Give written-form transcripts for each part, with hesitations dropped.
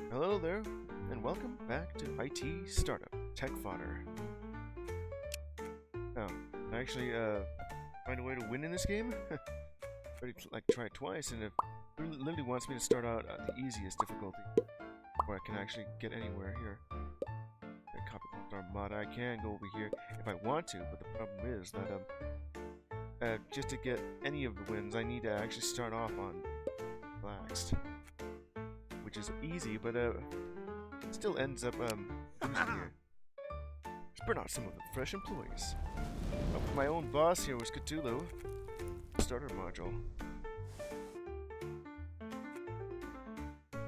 Hello there, and welcome back to IT Startup Tech Fodder. Now, I actually find a way to win in this game. Already tried twice, and it literally wants me to start out at the easiest difficulty, where I can actually get anywhere here. Copy our mod. I can go over here if I want to, but the problem is that just to get any of the wins, I need to actually start off on relaxed, which is easy, but still ends up losing here. Let's burn out some of the fresh employees. My own boss here was Cthulhu. Starter module.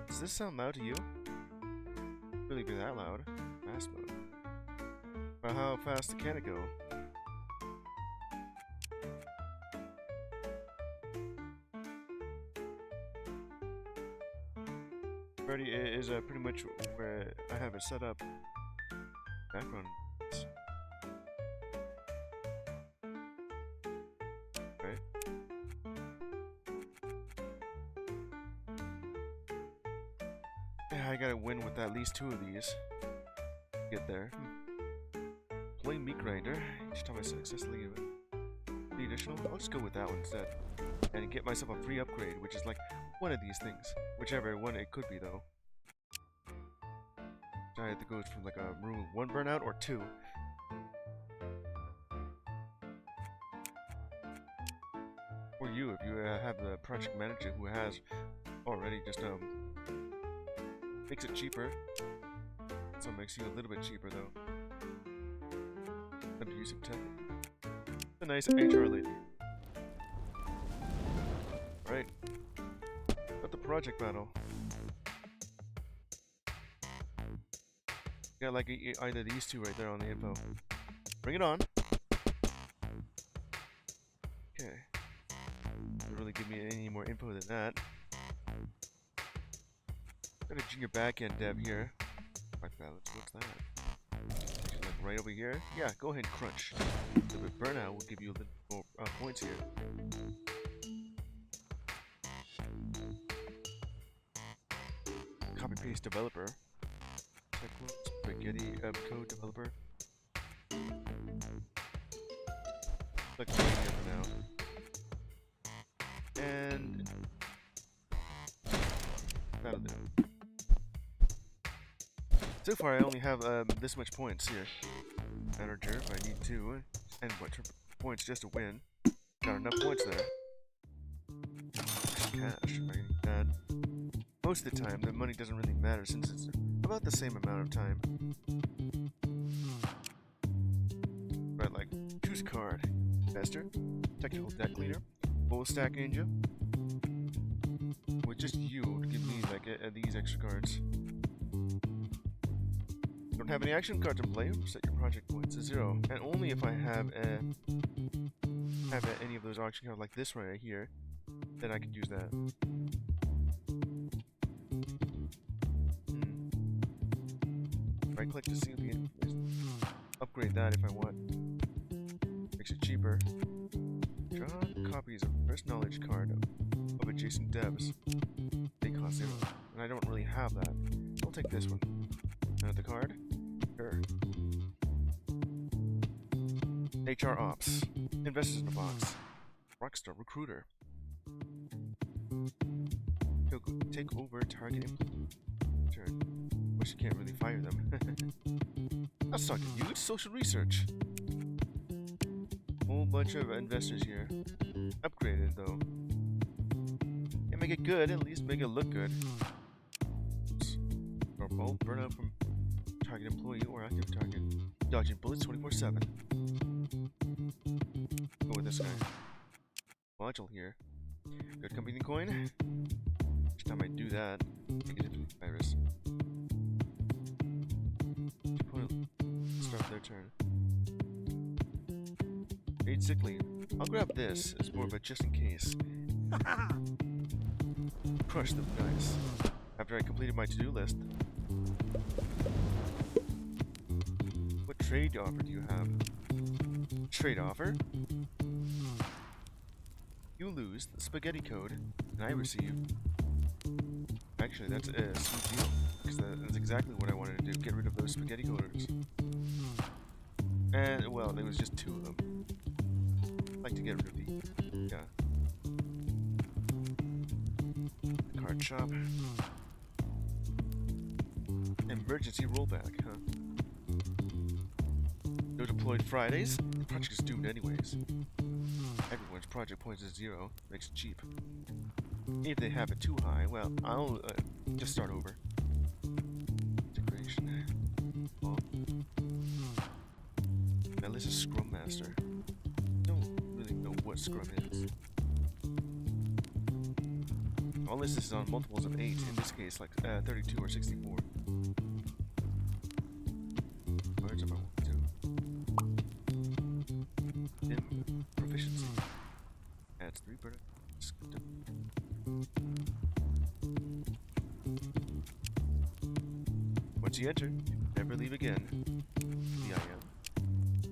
Does this sound loud to you? Really be that loud? Fast mode. Well, how fast can it go? Already is pretty much where I have it set up. Background. Right. Yeah, I gotta win with at least 2 of these. Get there. Play meat grinder. Each time I successfully the additional, I'll just go with that one instead, and get myself a free upgrade, which is like one of these things, whichever one it could be though. I have to go from like a room 1 burnout or 2. Or you, if you have the project manager who has already just makes it cheaper. So it makes you a little bit cheaper though. Abusive tech. A nice HR lady. Right. Got the project battle. Got like either these 2 right there on the info. Bring it on. Okay. Doesn't really give me any more info than that. Got a junior backend dev here. Right balance. What's that? Actually, like right over here. Yeah, go ahead and crunch. So the burnout will give you a little more points here. Copy paste developer. Spaghetti code developer. Click right here for now. And that'll do. So far I only have this much points here. Manager if I need to. And what points just to win. Got enough points there. Cash if I need that. Most of the time the money doesn't really matter since it's about the same amount of time. But like, choose card. Investor, technical debt cleaner, full stack ninja. With just you to give me like these extra cards. Don't have any action cards in play. Set your project points to 0, and only if I have any of those action cards like this right here, then I can use that. Right click to see the upgrade that if I want. Makes it cheaper. Draw copies of first knowledge card of adjacent devs. They cost 0, and I don't really have that. I'll take this one. Another card. Sure. HR Ops. Investors in a box. Rockstar Recruiter. Take over target employee. Turn. Wish you can't really fire them. Let's talk to you. It's social research. Whole bunch of investors here. Upgraded though. Can't make it good, at least make it look good. Or both burnout from target employee or active target. Dodging bullets 24/7. Go with this guy. Module here. Good company coin. Each time I do that, I get into the virus. Start their turn. Paid sick leave. I'll grab this as more of a just in case. Crush them guys. After I completed my to-do list. What trade offer do you have? Trade offer? You lose the spaghetti code, and I receive Actually, that's a sweet deal, because that's exactly what I wanted to do, get rid of those spaghetti coders. And, well, there was just 2 of them. I'd like to get rid of the card shop. Emergency rollback, huh? No deployed Fridays? The project is doomed anyways. Everyone's project points is 0, makes it cheap. If they have it too high, well, I'll just start over. Integration. Oh. Now this is Scrum Master. Don't really know what Scrum is. All this is on multiples of 8, in this case, like 32 or 64. Words if I want to. Proficiency. Adds 3 product. Once you enter, you never leave again. VIM.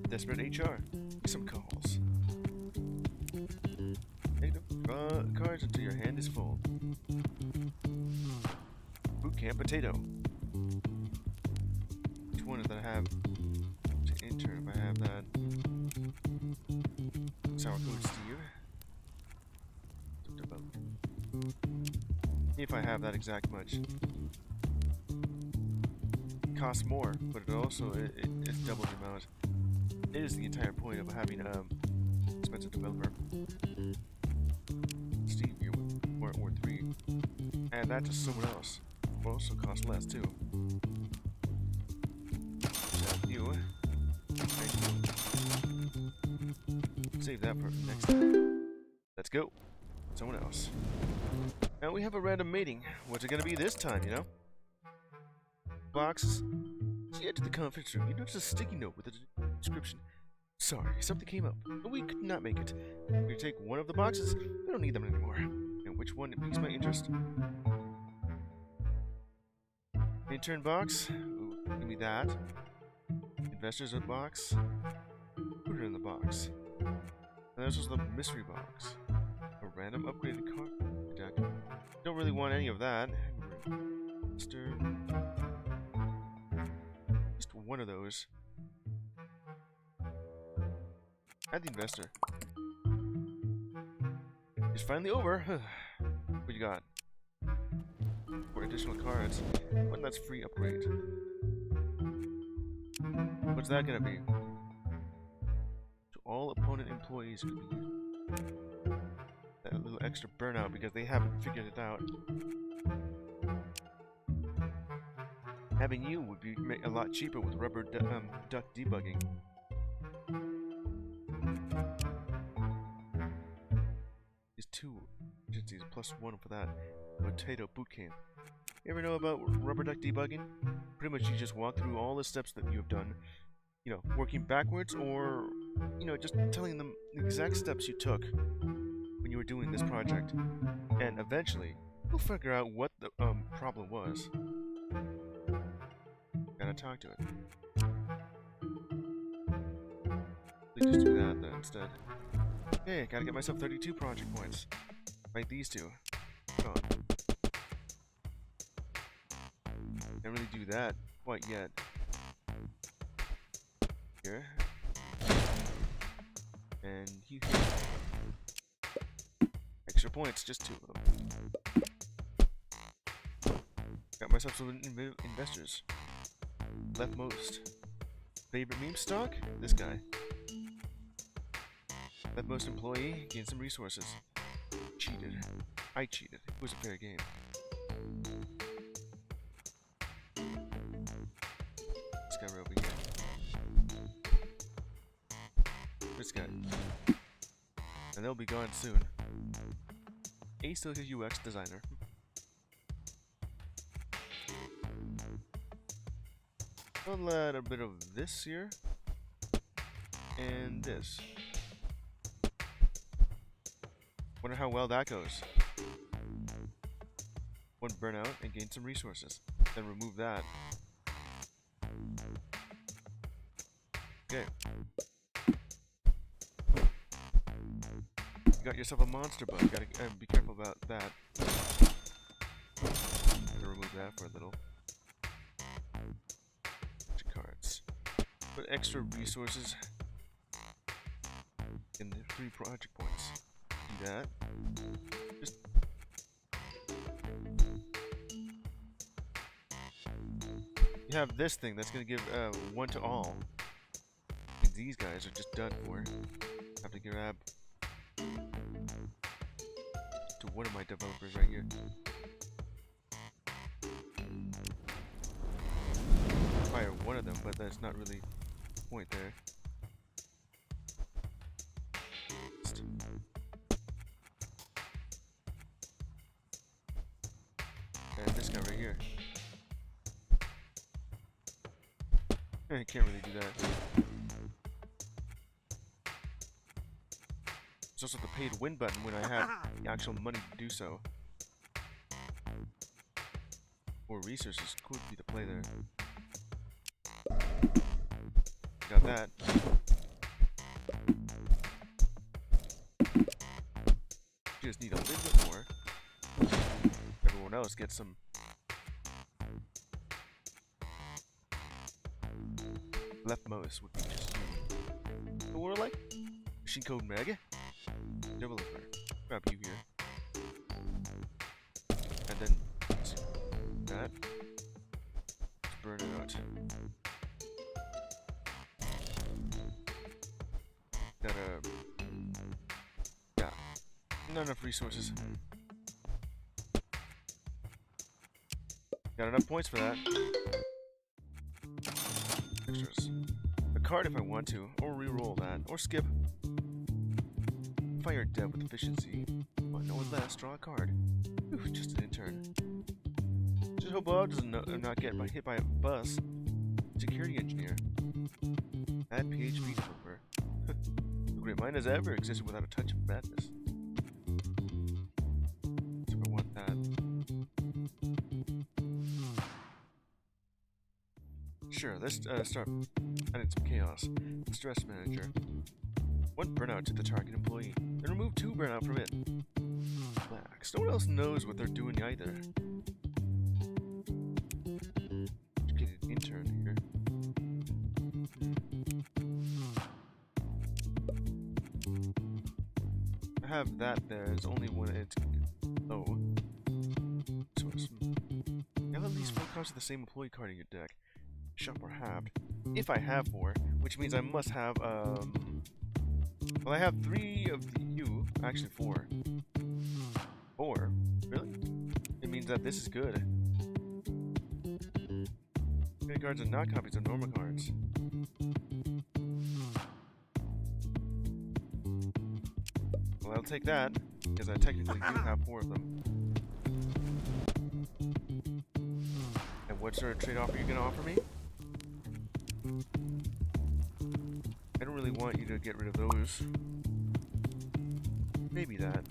Desperate HR. Make some calls. Take the cards until your hand is full. Bootcamp potato. Which one did I have to enter if I have that? Sour Code Steve. If I have that exact much. It costs more, but it also it's double the amount. It is the entire point of having expensive developer. Steve, you're worth 3. Add that to someone else. Will also cost less too. You. Save that for next time. Let's go. Someone else. Now we have a random meeting. What's it gonna be this time, you know? Boxes. As you enter the conference room, you notice a sticky note with a description. Sorry, something came up, but we could not make it. We take one of the boxes, we don't need them anymore. And which one piques my interest? Intern box? Ooh, give me that. Investors box? Put it in the box. And this was the mystery box. A random upgraded card deck. Don't really want any of that. Just one of those. Add the investor. It's finally over. What you got? 4 additional cards. One that's free upgrade. What's that gonna be? To all opponent employees could be that little extra burnout because they haven't figured it out. Having you would be a lot cheaper with rubber duck debugging. These 2 agencies plus 1 for that. Potato bootcamp. You ever know about rubber duck debugging? Pretty much you just walk through all the steps that you have done, you know, working backwards or, you know, just telling them the exact steps you took when you were doing this project. And eventually, you'll figure out what the problem was. Gotta talk to it. Please just do that then instead. Hey, gotta get myself 32 project points. Like these 2. Come on. Can't really do that quite yet. Here. And here. Extra points, just 2 of them. Got myself some investors. Leftmost. Favorite meme stock? This guy. Leftmost employee gained some resources. Cheated. I cheated. It was a fair game. This guy right over here. This guy. And they'll be gone soon. Ace still his UX designer. I'll add a bit of this here. And this. Wonder how well that goes. 1 burnout and gain some resources. Then remove that. Okay. You got yourself a monster bug. Gotta be careful about that. that for a little. Cards. Put extra resources in the 3 project points. Do that. Just you have this thing that's gonna give 1 to all. And these guys are just done for. Have to grab to one of my developers right here. Fire one of them, but that's not really the point there. And this guy right here. I can't really do that. There's also the pay to win button when I have the actual money to do so. Or resources could be the play there. Got that. Just need a little bit more. Everyone else gets some leftmost would be just but we're like machine code mega developer. Grab you here. And then that. Burn it out. Yeah. Not enough resources. Got enough points for that. Extras. A card if I want to, or re-roll that, or skip. Fire dev with efficiency. Oh, no one less. Draw a card. Ooh, just an intern. Just hope Bob doesn't not get hit by a bus. Security engineer. Add PHP developer. The great mind has ever existed without a touch of madness. So I want that. Sure, let's start adding some chaos. Stress manager. 1 burnout to the target employee. Then remove 2 burnout from it. Relax. No one else knows what they're doing either. Get an intern here. I have that there. It's only when it's low. So you have at least 4 cards of the same employee card in your deck. Shop or halved. If I have 4, which means I must have well, I have 3 of you. Actually 4. 4? Really? It means that this is good. Many cards are not copies of normal cards. Well, I'll take that, because I technically do have 4 of them. And what sort of trade-off are you going to offer me? I don't really want you to get rid of those. Maybe that.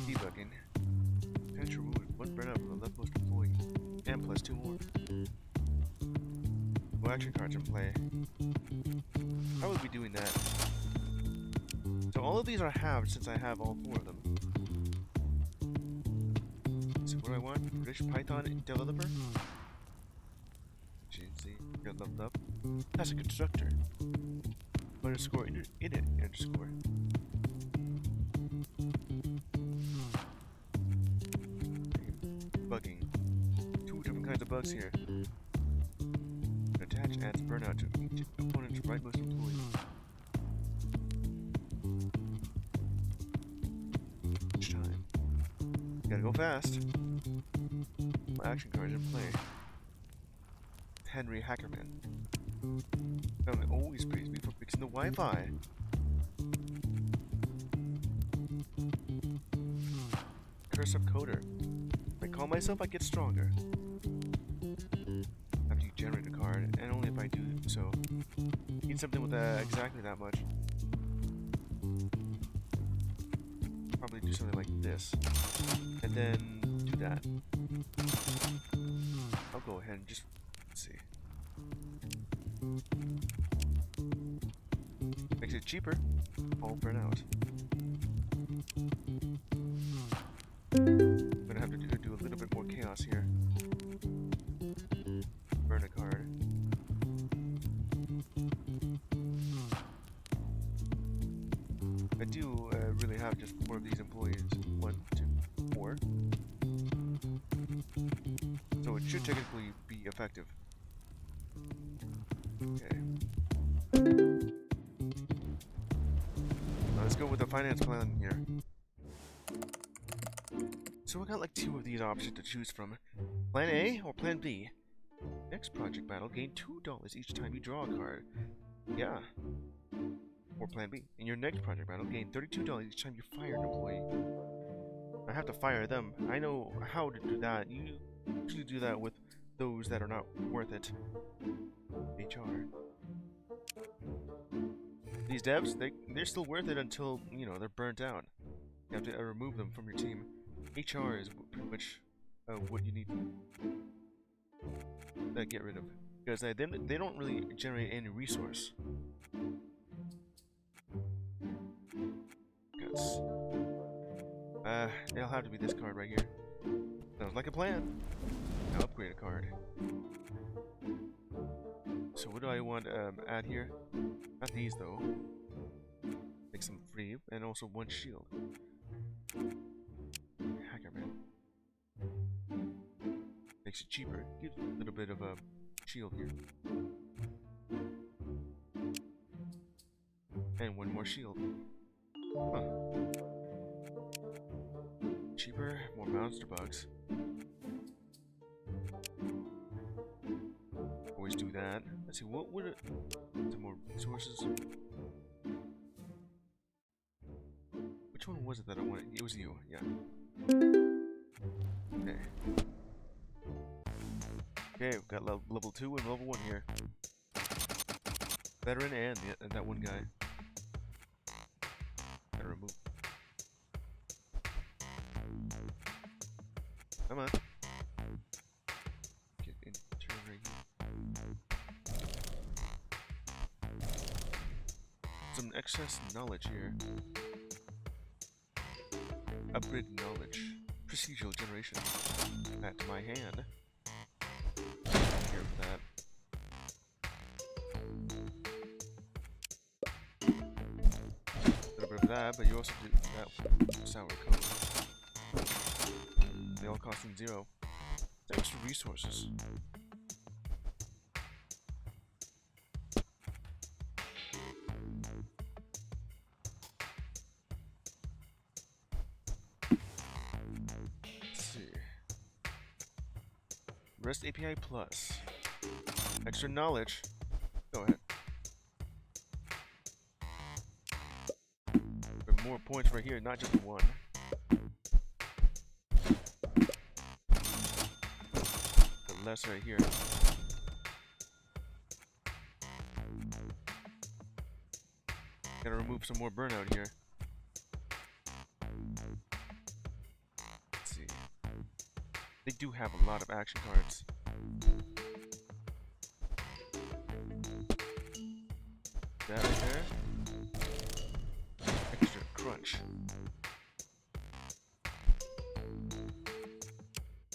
Debugging. Potential reward 1 burnout from the leftmost employee. And plus 2 more. No action cards in play. How would we be doing that? So all of these are halved since I have all 4 of them. So what do I want? British Python developer? GNC. Get leveled up. That's a constructor. Underscore init underscore. Bugging. 2 different kinds of bugs here. Attach adds burnout to each opponent's rightmost employee. Each time. Gotta go fast. My action cards in play. Henry Hackerman. Family always praised me for fixing the Wi-Fi. Curse of Coder. If I call myself, I get stronger. After you generate a card, and only if I do so. Need something with exactly that much. Probably do something like this. And then do that. I'll go ahead and just see. Makes it cheaper. All burn out. I'm gonna have to do a little bit more chaos here. have just 4 of these employees. 1, 2, 4. So it should technically be effective. Okay. Let's go with the finance plan here. So we got like 2 of these options to choose from. Plan A or Plan B? Next project battle, gain $2 each time you draw a card. Yeah. Or Plan B. In your next project battle, gain $32 each time you fire an employee. I have to fire them. I know how to do that. You usually do that with those that are not worth it. HR. These devs, they're still worth it until, you know, they're burnt out. You have to remove them from your team. HR is pretty much what you need to get rid of. Because they don't really generate any resource. Guts. It'll have to be this card right here. Sounds like a plan. Now upgrade a card. So what do I want to add here? Not these though. Make some free and also 1 shield. Hacker man. Makes it cheaper. Gives a little bit of a shield here. And 1 more shield. Huh. Cheaper, more monster bugs. Always do that. Let's see, what would it... Some more resources. Which one was it that I wanted? It was you, yeah. Okay. Okay, we've got level 2 and level 1 here. Veteran and that one guy. Gotta remove. Come on. Get in turn right here. Some excess knowledge here. Upgrade knowledge. Procedural generation. Add to my hand. Here with that. A little bit of that, but you also do that sour coat. They all costing 0. Extra resources. Let's see. REST API Plus. Extra knowledge. Go ahead. But more points right here, not just 1. Less right here. Gotta remove some more burnout here. Let's see. They do have a lot of action cards. That right there. Extra crunch.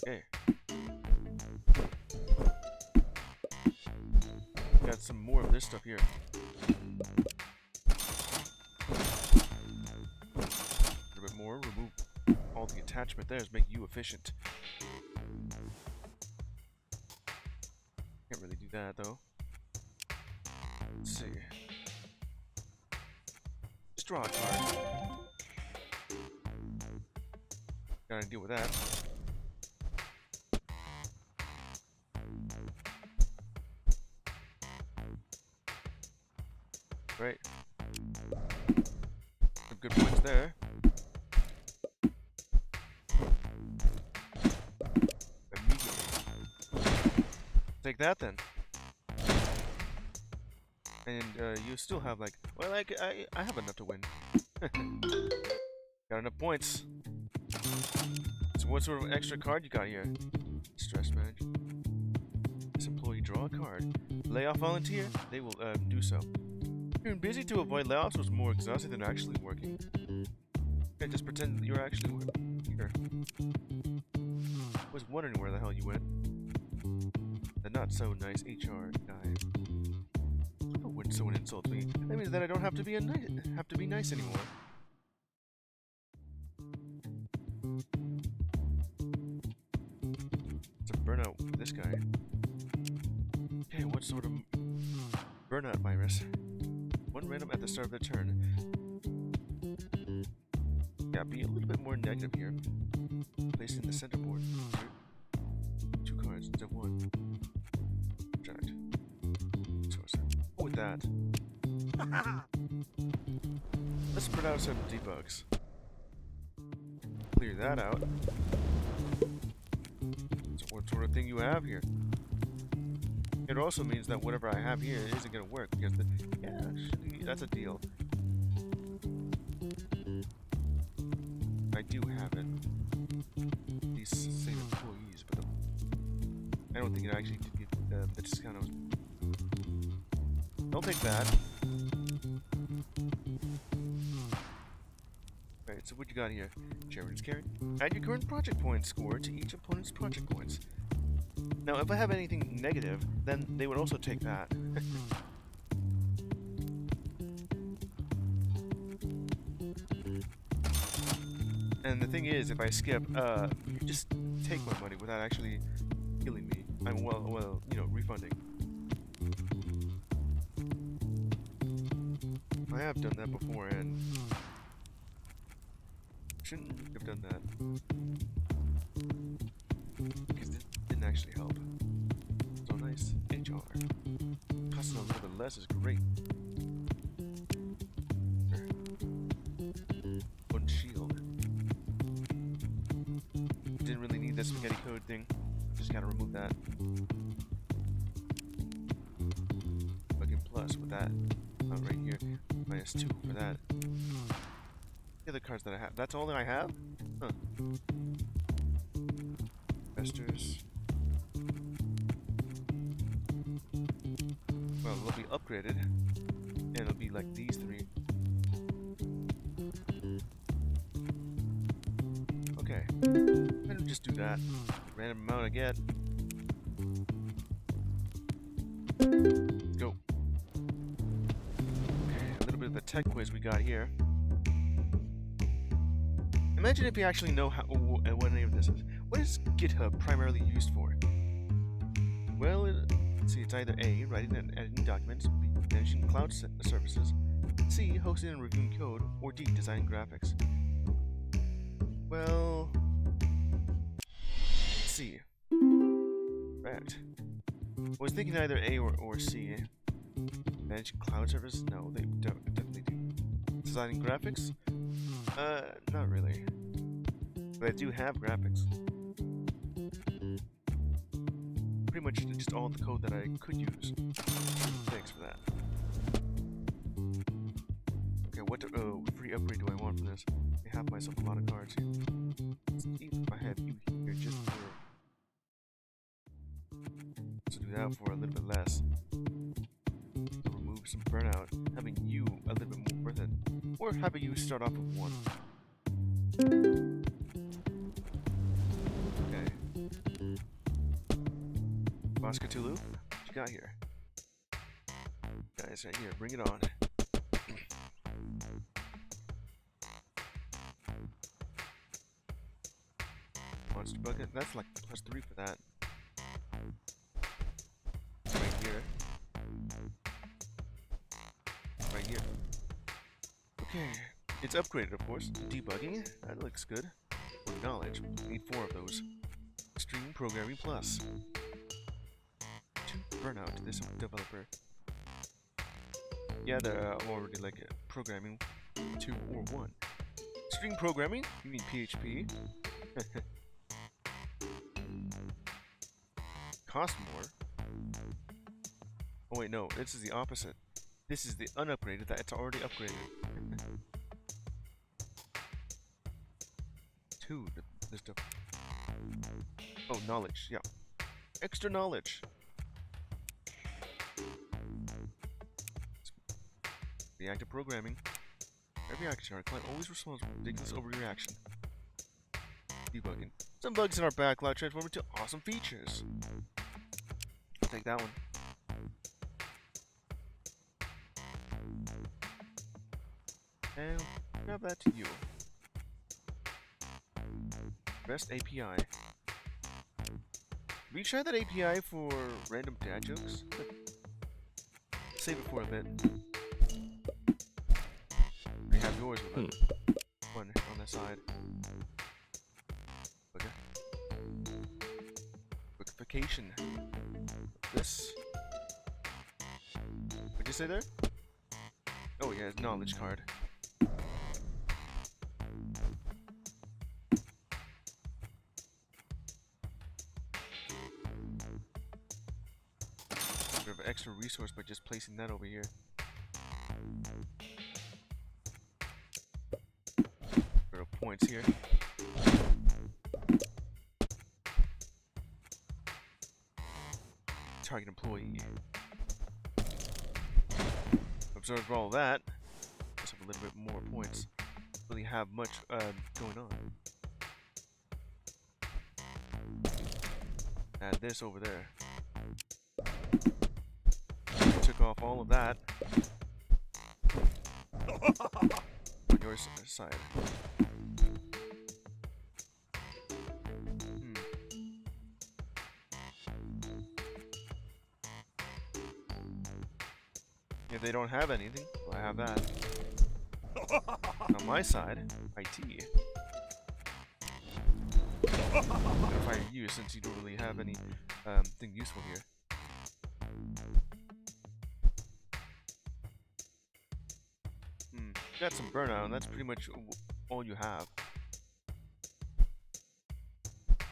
Okay. Got some more of this stuff here. A little bit more. Remove all the attachment there. Make you efficient. Can't really do that though. Let's see. Just draw a card. Gotta deal with that. Great. Some good points there. Immediately. Take that then. And you still have like, well, like I have enough to win. Got enough points. So what sort of extra card you got here? Stress management. This employee draw a card. Layoff volunteer. They will do so. Being busy to avoid layoffs was more exhausting than actually working. You can't just pretend that you're actually here. I was wondering where the hell you went. The not so nice HR guy. When someone insults me, that means that I don't have to be nice anymore. burnout for this guy. Okay, what sort of burnout virus? One random at the start of the turn. Yeah, be a little bit more negative here. Placed in the center board. Two cards instead of one. Jacked. Go with that. Let's spread out some debugs. Clear that out. So what sort of thing you have here? It also means that whatever I have here isn't going to work because yeah, actually, that's a deal. I do have it. These same employees, but I don't think it actually did get the discount. I'll take that. Alright, so what you got here? Chairman's carry. Add your current project point score to each opponent's project points. Now, if I have anything negative, then they would also take that. And the thing is, if I skip, you just take my money without actually killing me. I'm well, you know, refunding. I have done that before, and shouldn't have done that because it didn't actually help. So nice. HR. Costing a little bit less is great. One shield. Didn't really need this spaghetti code thing. Just gotta remove that. Fucking plus with that. Right here. -2 for that. The other cards that I have. That's all that I have? Huh. Investors. Well, they'll be upgraded. And it'll be like these three. Okay. Let me just do that. Random amount I get. Go. Okay, a little bit of the tech quiz we got here. Imagine if you actually know how what any of this is. What is GitHub primarily used for? Well, let's see, it's either A, writing and editing documents, B, managing cloud services, C, hosting and reviewing code, or D, designing graphics. Well, C. Correct. I was thinking either A or C. Managing cloud services? No, they definitely do. Designing graphics? Not really. But I do have graphics. Pretty much just all the code that I could use. Thanks for that. Okay, what free upgrade do I want from this? I have myself a lot of cards here. Let's see if I have you here just for... Let's do that for a little bit less. To remove some burnout. Having you a little bit more worth it. Or having you start off with one. Okay. Boss Cthulhu, what you got here? Guys, right here, bring it on. Monster bucket, that's like +3 for that. Right here. Right here. Okay, it's upgraded, of course. Debugging, that looks good. Knowledge, need 4 of those. Extreme Programming Plus. 2 burnout to this developer. Yeah, they're already like programming 2 or 1. Extreme Programming, you mean PHP. Cost more. Oh wait, no, this is the opposite. This is the unupgraded that it's already upgraded. 2, this stuff. Oh, knowledge, yeah. Extra knowledge. Reactive programming. Every action our client always responds with ridiculous overreaction. Debugging. Some bugs in our backlog transform into awesome features. I'll take that one. And grab that to you. REST API. we try that API for random dad jokes? Save it for a bit. We have yours with one on the side. Okay. Quickfication. This. What'd you say there? Oh yeah, knowledge card. Bit of an extra resource by just placing that over here. Bit of points here. Target employee. Absorb all that. Just have a little bit more points. Really have much going on. Add this over there. Took off all of that. On your side. If they don't have anything, well, I have that. On my side, IT. I'm gonna fire you since you don't really have any thing useful here. Got some burnout, and that's pretty much all you have.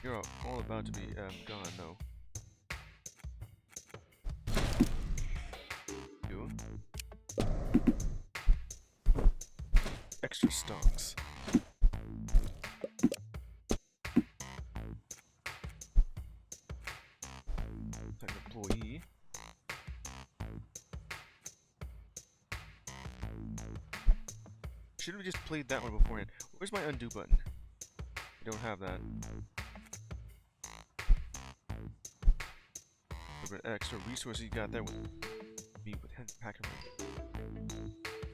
You're all about to be gone, though. You. Extra stocks. Like employee. Should have just played that one beforehand. Where's my undo button? I don't have that. Extra resources you got there with me with hacker.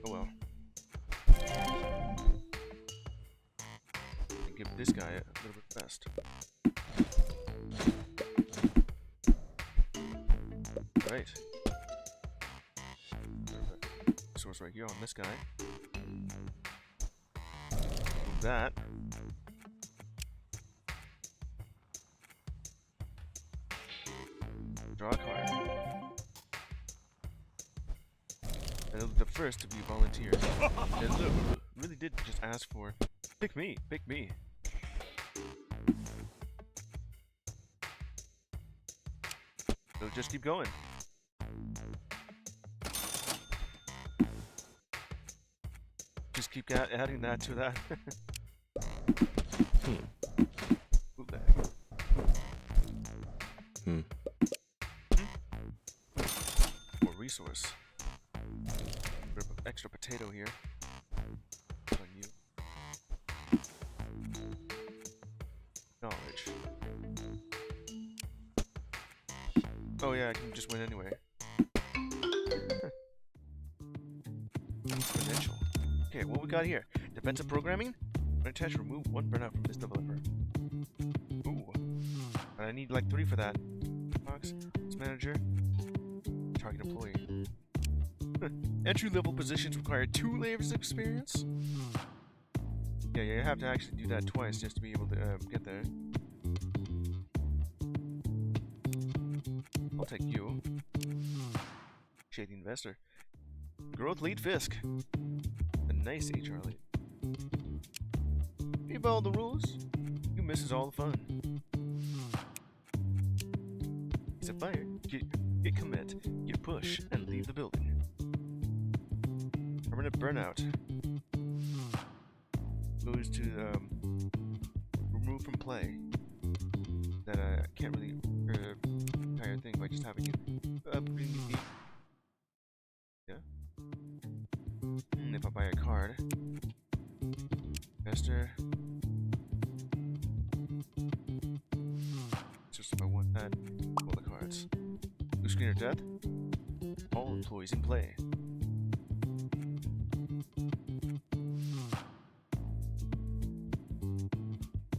Oh well. And give this guy a little bit best. Right. Source right here on this guy. Move that. Draw a card. And the first to be a volunteer. And look, really did just ask for, pick me, pick me. So just keep going. Just keep adding that to that. More resource. Bit of extra potato here. On you. Knowledge. Oh yeah, I can just win anyway. Exponential. Okay, what we got here? Defensive programming? Attach remove one burnout from this developer. Ooh. And I need like 3 for that. Box, manager, target employee. Entry level positions require 2 layers of experience? Yeah, you have to actually do that twice just to be able to get there. I'll take you. Shady investor. Growth lead Fisk. A nice HR lead. You follow the rules, you misses all the fun. He's a fire. Get commit, get push, and leave the building. Permanent burnout. Goes to remove from play. That I can't really entire thing by just having it yeah. If I buy a card. Investor. Just if I want that, all the cards. Blue screen or death? All employees in play.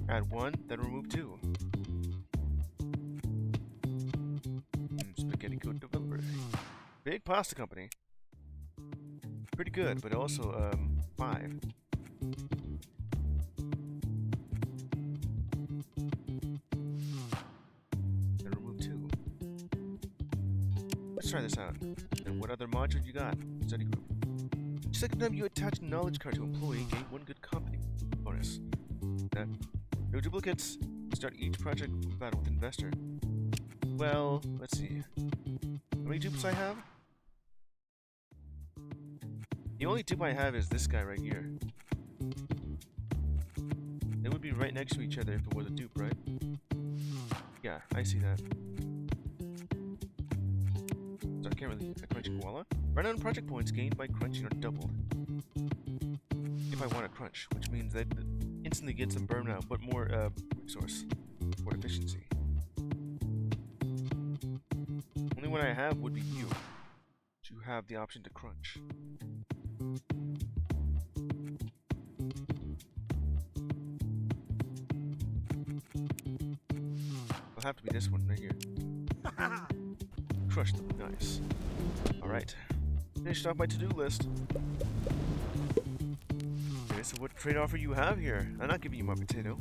Add 1, then remove 2. Getting good developer. Big pasta company. Pretty good, but also 5. And remove 2. Let's try this out. And what other modules you got? Study group. Second time you attach knowledge card to employee, gain 1 good company bonus. No duplicates. Start each project battle with investor. Well, let's see. How many dupes I have? The only dupe I have is this guy right here. They would be right next to each other if it was a dupe, right? Yeah, I see that. So I can't really crunch koala. Run on project points gained by crunching are doubled. If I want to crunch, which means that instantly get some burnout, but more resource for efficiency. Only one I have would be you, to have the option to crunch. It'll have to be this one right here. Crush them, nice. Alright, finished off my to-do list. Okay, so what trade offer you have here? I'm not giving you my potato.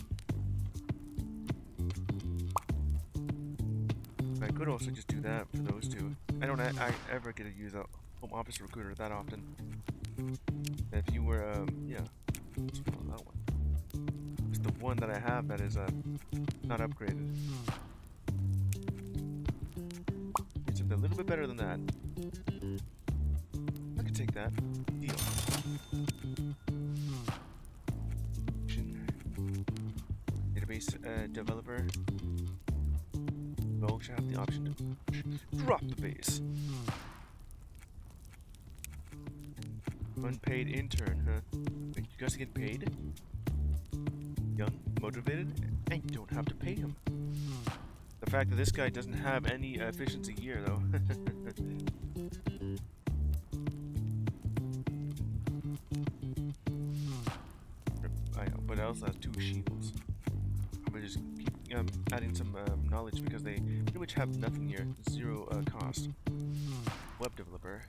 I could also just do that for those two. I don't ever get to use a home office recruiter that often. If you were, yeah, that one. It's the one that I have that is not upgraded. It's a little bit better than that. I could take that. Deal. Database developer. Well, should have the option to drop the base. Unpaid intern, huh? Wait, you guys get paid? Young, motivated, and you don't have to pay him. The fact that this guy doesn't have any efficiency here, though. I know, but it also has 2 shields. I'm gonna just keep adding some knowledge because they pretty much have nothing here. 0 cost. Web developer.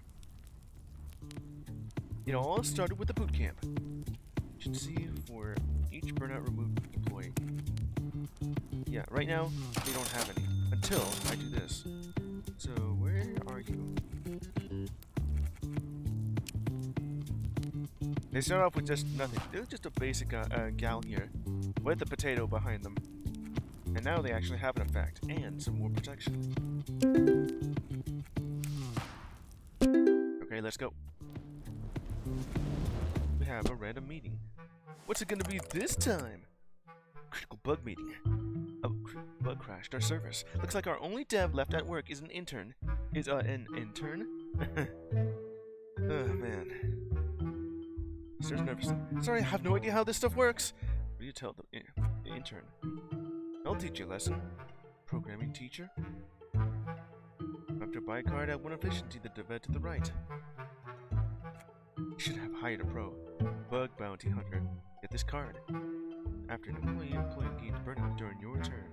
It all started with the boot camp. You should see for each burnout removed employee. Yeah, right now they don't have any until I do this. So where are you? They start off with just nothing. They're just a basic gal here with a potato behind them. And now they actually have an effect and some more protection. Okay, let's go. We have a random meeting. What's it gonna be this time? Critical bug meeting. Oh, bug crashed our service. Looks like our only dev left at work is an intern. Is an intern? Oh man. Star's nervous. Sorry, I have no idea how this stuff works. What do you tell the intern? I'll teach you a lesson. Programming teacher. After buy card at 1 efficiency, the dev to the right. You should have hired a pro. Bug bounty hunter. Get this card. After an employee gains burnout during your turn.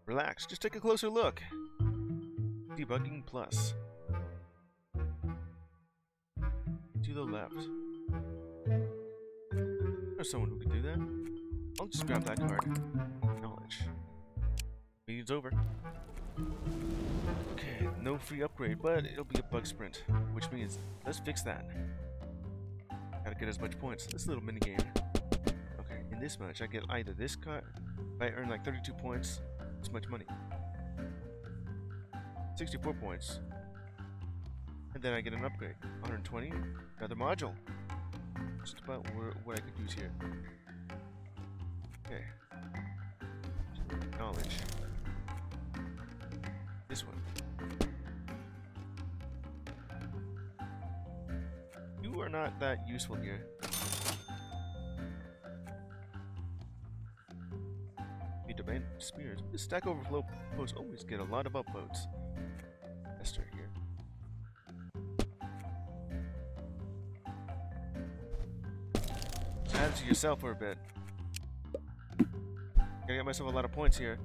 Relax, just take a closer look. Debugging plus. To the left. There's someone who can do that. I'll just grab that card. Knowledge. Meeting's over. Okay, no free upgrade, but it'll be a bug sprint, which means let's fix that. Gotta get as much points. This little mini game. Okay, in this match, I get either this card. If I earn like 32 points, this much money. 64 points. And then I get an upgrade. 120, another module. Just about what I could use here. Okay. Knowledge. This one. You are not that useful here. Need to ban spears. This Stack Overflow posts always get a lot of upvotes. Esther here. Add it to yourself for a bit. Gotta get myself a lot of points here.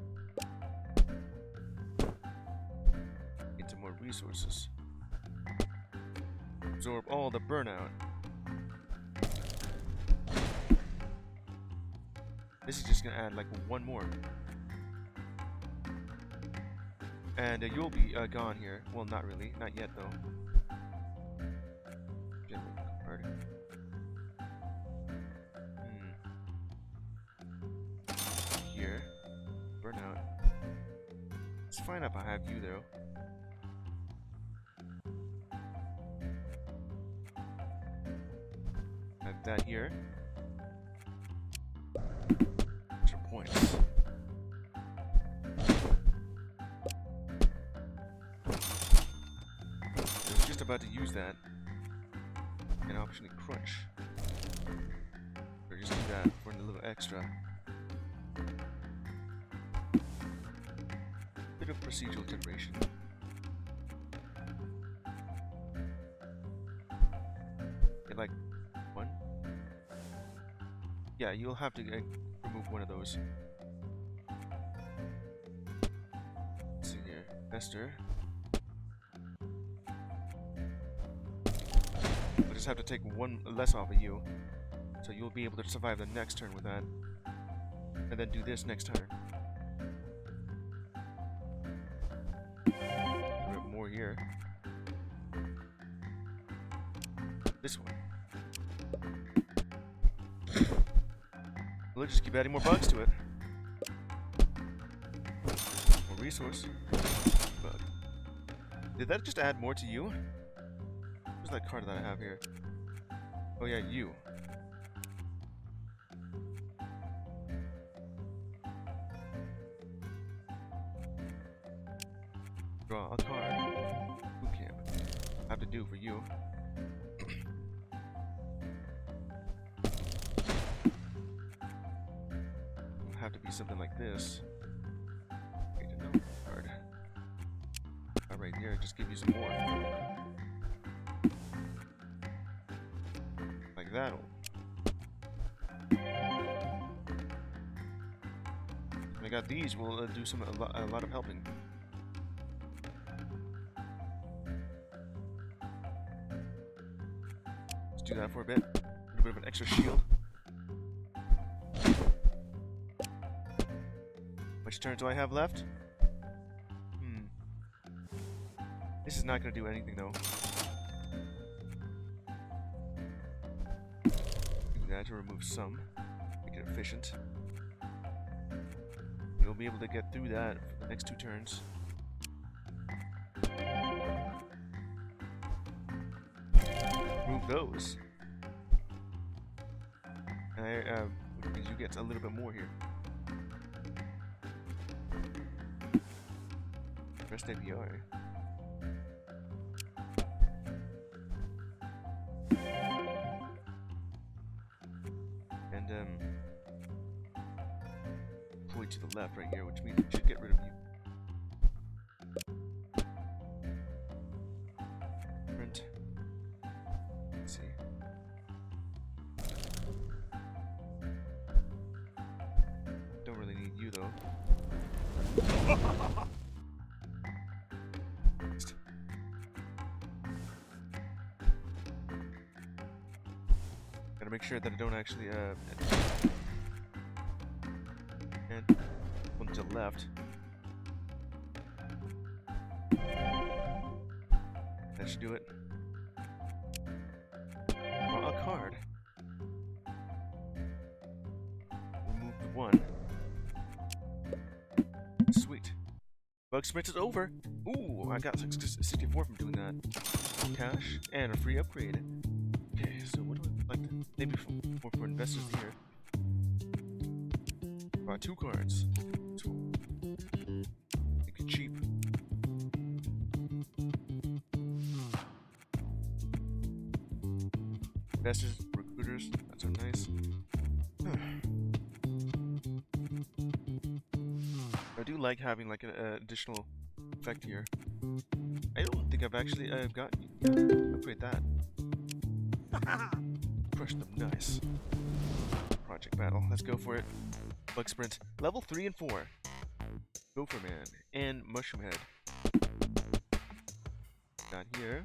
resources. Absorb all the burnout. This is just gonna add like one more. And you'll be gone here. Well, not really. Not yet, though. General card. Here. Burnout. It's fine if I have you, though. Have that here. Extra points. About to use that and optionally crunch, or just do that for a little extra. Bit of procedural generation. Get like one. Yeah, you'll have to remove one of those. Let's see here, Esther. Just have to take one less off of you, so you'll be able to survive the next turn with that, and then do this next turn. We have more here. This one. We'll just keep adding more bugs to it. More resource. Bug. Did that just add more to you? Where's that card that I have here? Oh yeah, you. Draw a card. Boot camp. I have to do for you. It'll have to be something like this. Need to know card. Right here, just give you some more. That'll. I got these. Will do a lot of helping. Let's do that for a bit. A little bit of an extra shield. How much turns do I have left? This is not going to do anything though. To remove some, make it efficient. You'll be able to get through that for the next 2 turns. Remove those. And which means you get a little bit more here. Rest API. Point to the left right here, which means we should get rid of you. Print. Let's see. Don't really need you though. Gotta make sure that I don't actually and one to the left. That should do it. Draw a card. Remove the 1. Sweet. Bug sprint is over. Ooh, I got 64 from doing that. Cash and a free upgrade. Okay, so what do I like? Maybe for investors here. Bought 2 cards. Make it cheap. Investors, recruiters, that's so nice. I do like having like an additional effect here. I don't think I've actually got upgrade that. Crush them, nice. Project battle, let's go for it. Bug sprint, level 3 and 4. Gopher Man and Mushroom Head. that here.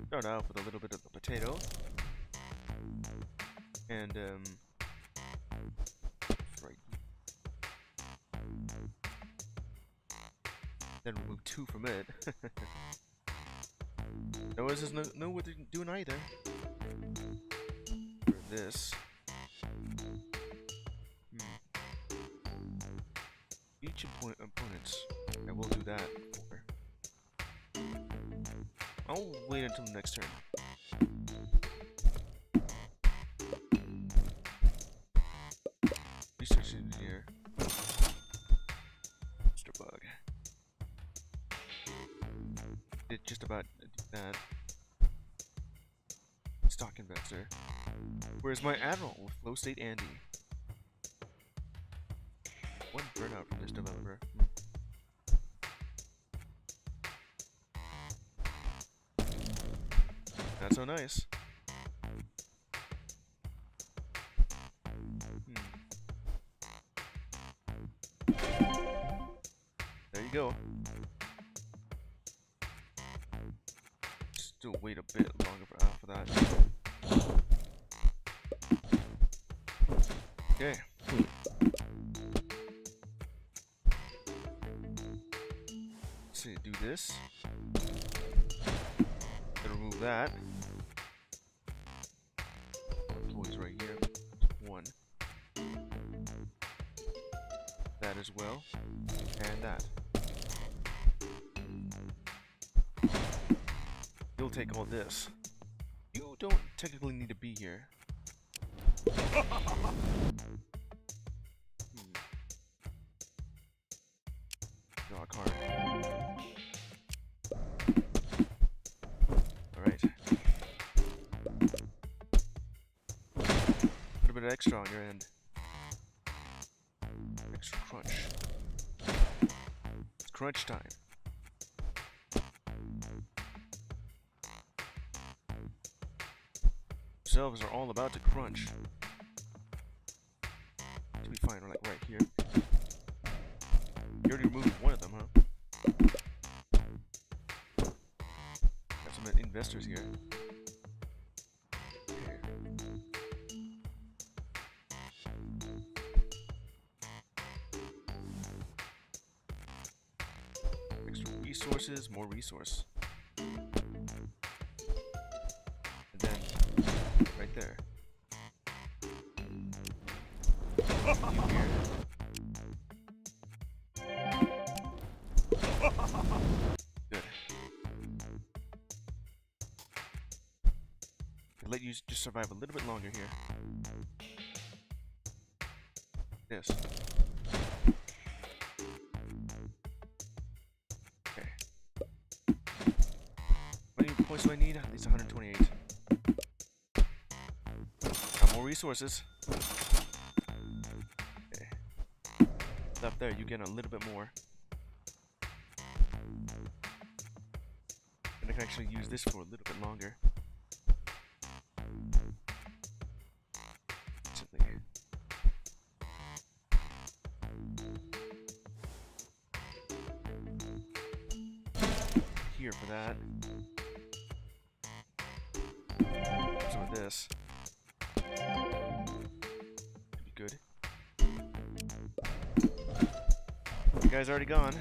Start out with a little bit of the potato. And, right. Then remove 2 from it. Notice doesn't know what they're doing either. For this. Each opponents. I will do that for. I'll wait until the next turn. Research engineer. Mr. Bug. Did just about do that. Stock investor. Where's my admiral with flow state Andy? One burnout from this developer. Not so nice. There you go. Still wait a bit longer for that. Okay. Let's see, do this. Then remove that. Employees right here. 1. That as well. And that. You'll take all this. You don't technically need to be here. Draw a card. Alright. A little bit of extra on your end. Extra crunch. It's crunch time. Themselves are all about to crunch. To be fine, like right here. You already removed one of them, huh? Got some investors here. Okay. Extra resources, more resource. And then, right there. You here. Good. I'll let you just survive a little bit longer here. This. Okay. How many points do I need? At least 128. Got more resources. Okay. Up there, you get a little bit more. And I can actually use this for a little bit longer. Simply. Here for that. So with this. Could be good. You guys already gone.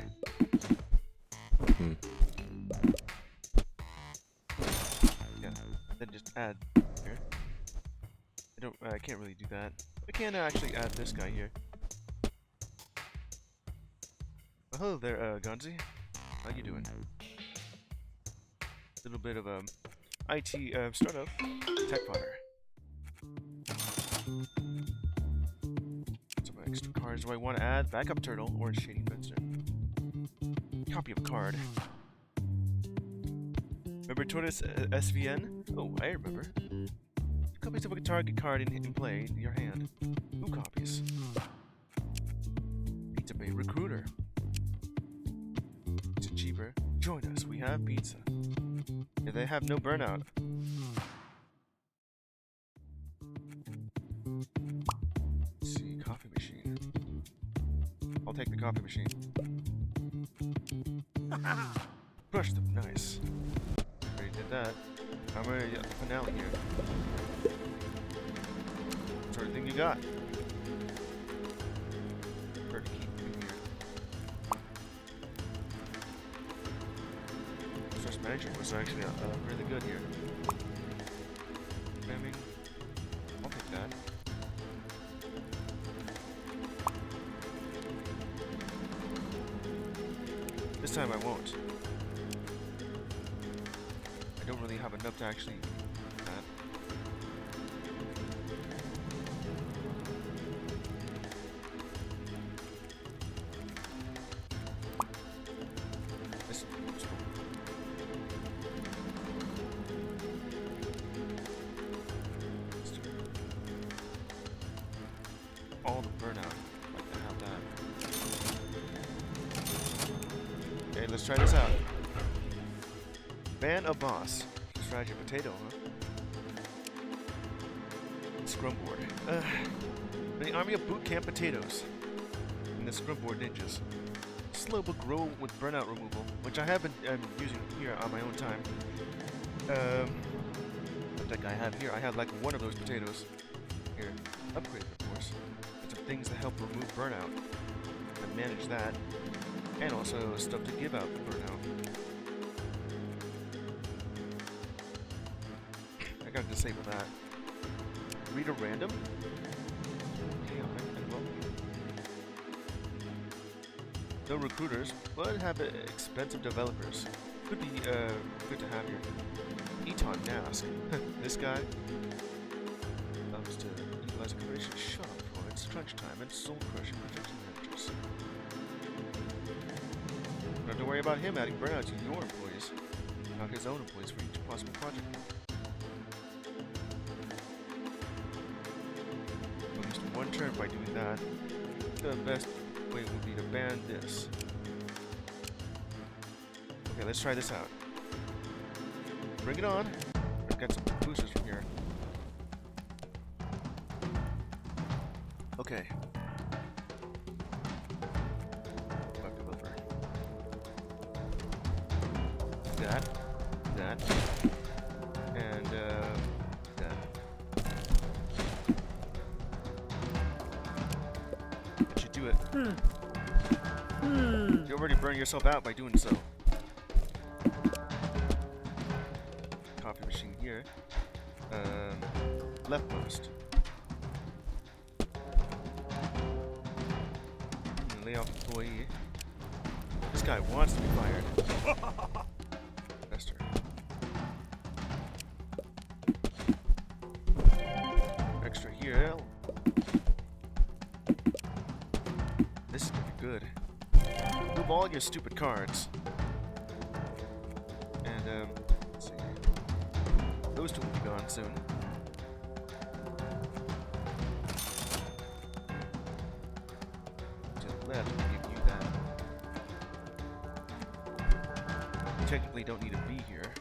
Yeah, then just add here. I can't really do that. I can actually add this guy here. Oh, hello there, Gonzi. How you doing? A little bit of IT startup tech fodder. Some extra cards. Do I want to add? Backup turtle or shady fencer? Copy of card. Remember Tortoise SVN? Oh, I remember. 2 copies of a target card in play in your hand. 2 copies. Pizza Bay Recruiter. Pizza cheaper. Join us. We have pizza. Yeah, they have no burnout. Let's see, coffee machine. I'll take the coffee machine. Crush them, nice. already did that. I'm already at the finale here. What sort of thing you got? Better keep moving here. Resource management was actually really good here. Spamming. I'll take that. This time I won't. I don't really have enough to actually do that. This is useful. All the burnout. I'd like to have that. Okay, let's try this out. Ban a boss. Strategy potato, huh? Scrum board. The army of boot camp potatoes. And the scrum board ninjas. Slow but grow with burnout removal, which I have been using here on my own time. What deck I have here? I have like one of those potatoes. Here. Upgraded, of course. And some things to help remove burnout. And manage that. And also stuff to give out burnout. I gotta disable that. Read a random? Damn, I love it. No recruiters, but have expensive developers. Could be good to have here. Eton Nask. This guy loves to utilize a combination of shut up points, crunch time, and soul crushing protection managers. Don't have to worry about him adding burnout to your employees, not his own employees for each possible project. At least one turn by doing that. The best way would be to ban this. Okay, let's try this out. Bring it on. I've got some boosters from here. Okay. That, and that. That should do it. You already burned yourself out by doing so. Coffee machine here. Leftmost. Layoff employee. This guy wants to be fired. Extra here. This is gonna be good. Move all your stupid cards. And let's see. Those two will be gone soon. To the left, I'll give you that. You technically don't need to be here.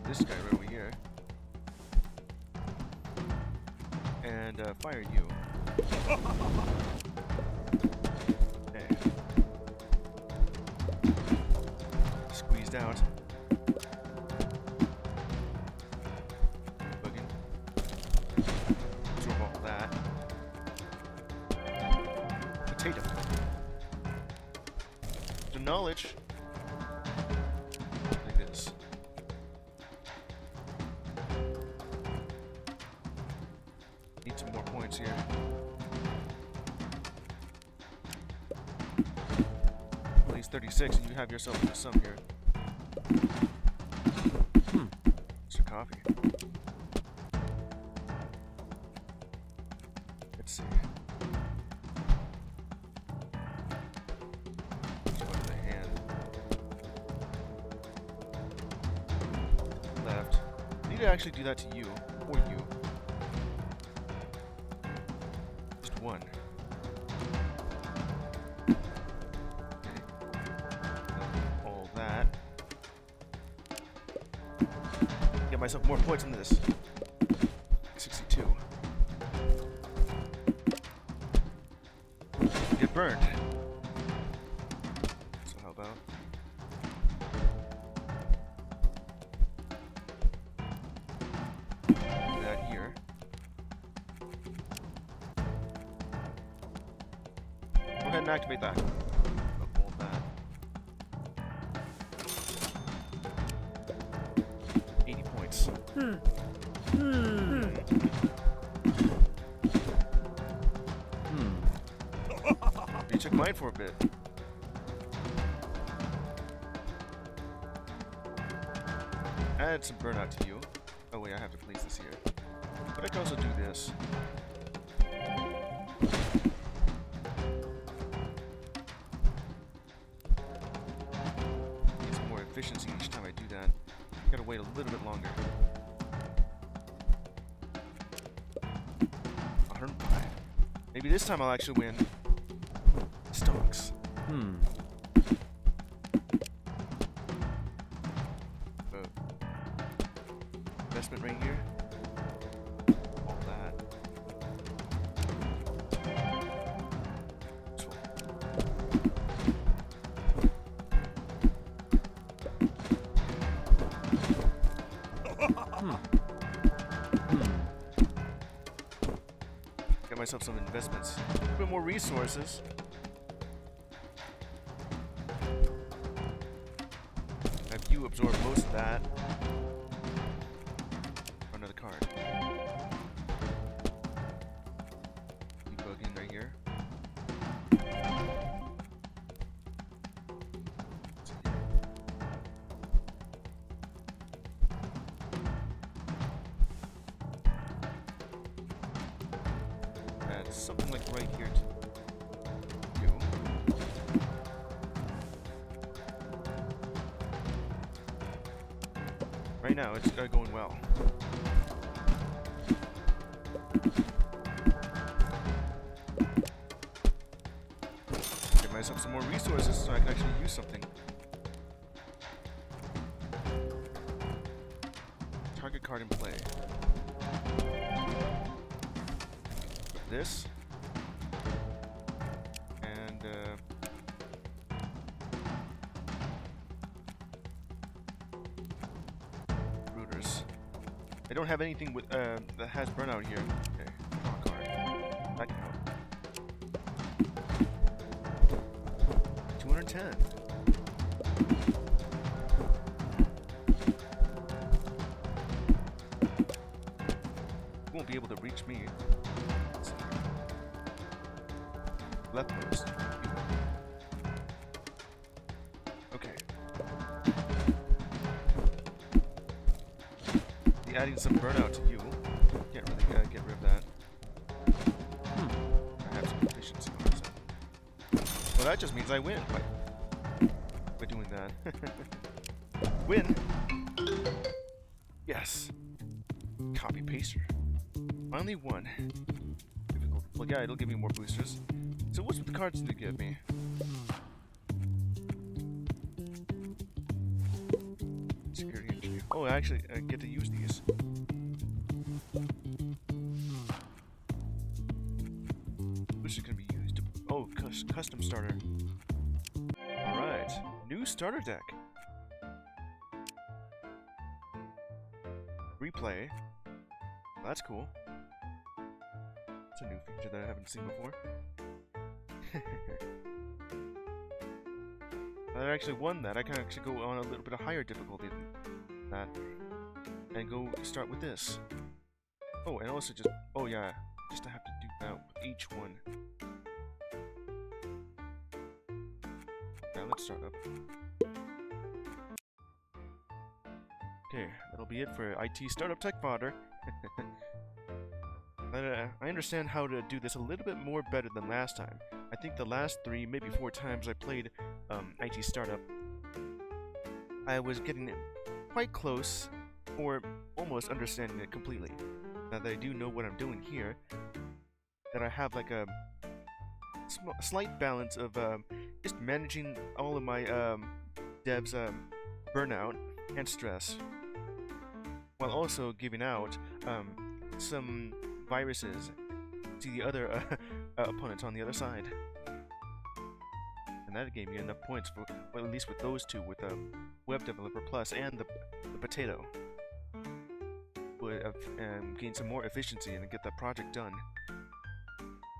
This guy right over here. And fire you. Okay. Squeezed out. Bugging. Absorb all that. Potato. The knowledge. Like this. Need some more points here. At least 36, and you have yourself into some here. Mr. Coffee. Let's see. Let's go to the hand. Left. I need to actually do that to you, or you. One. myself more points than this. 62. Get burned. So how about do that here? Go ahead and activate that. Hold that. 80 points. You took mine for a bit. Add some burnout to you. Oh wait, I have to place this here. But I can also do this. Need some more efficiency each time I do that. Gotta wait a little bit longer. 105. Maybe this time I'll actually win. Stonks. Investment right here. All that. Get myself some investments. A little bit more resources. Have you absorb most of that. Another card. Debugging right here. Add something like right here to you. Right now, it's going well. Get myself some more resources so I can actually use something. Target card in play. This. And, I don't have anything with that has burnout here. Okay, draw a card. That can help. 210. You won't be able to reach me. Leftmost. Okay. Adding some burnout to you. Can't really get rid of that. I have some efficiency on this. Well, that just means I win by doing that. Win! Yes! Copy paster. Finally won. Difficult. Well, yeah, it'll give me more boosters. So what's with the cards they give me? Security engineer. Oh, actually, I get to use these. Which is going to be used. Oh, custom starter. Alright. New starter deck. Replay. Well, that's cool. It's a new feature that I haven't seen before. I actually won that. I can actually go on a little bit of higher difficulty than that. And go start with this. Oh, and also just... Oh, yeah. Just to have to do that with each one. Now let's start up. Okay, that'll be it for IT Startup Tech Fodder. I understand how to do this a little bit more better than last time. I think the last 3, maybe 4 times I played IT Startup, I was getting it quite close, or almost understanding it completely. Now that I do know what I'm doing here, that I have like a slight balance of just managing all of my devs' burnout and stress. while also giving out some viruses to the other opponents on the other side. And that gave me enough points for, well, at least with those two, with Web Developer Plus and the potato. Would gain some more efficiency and get that project done.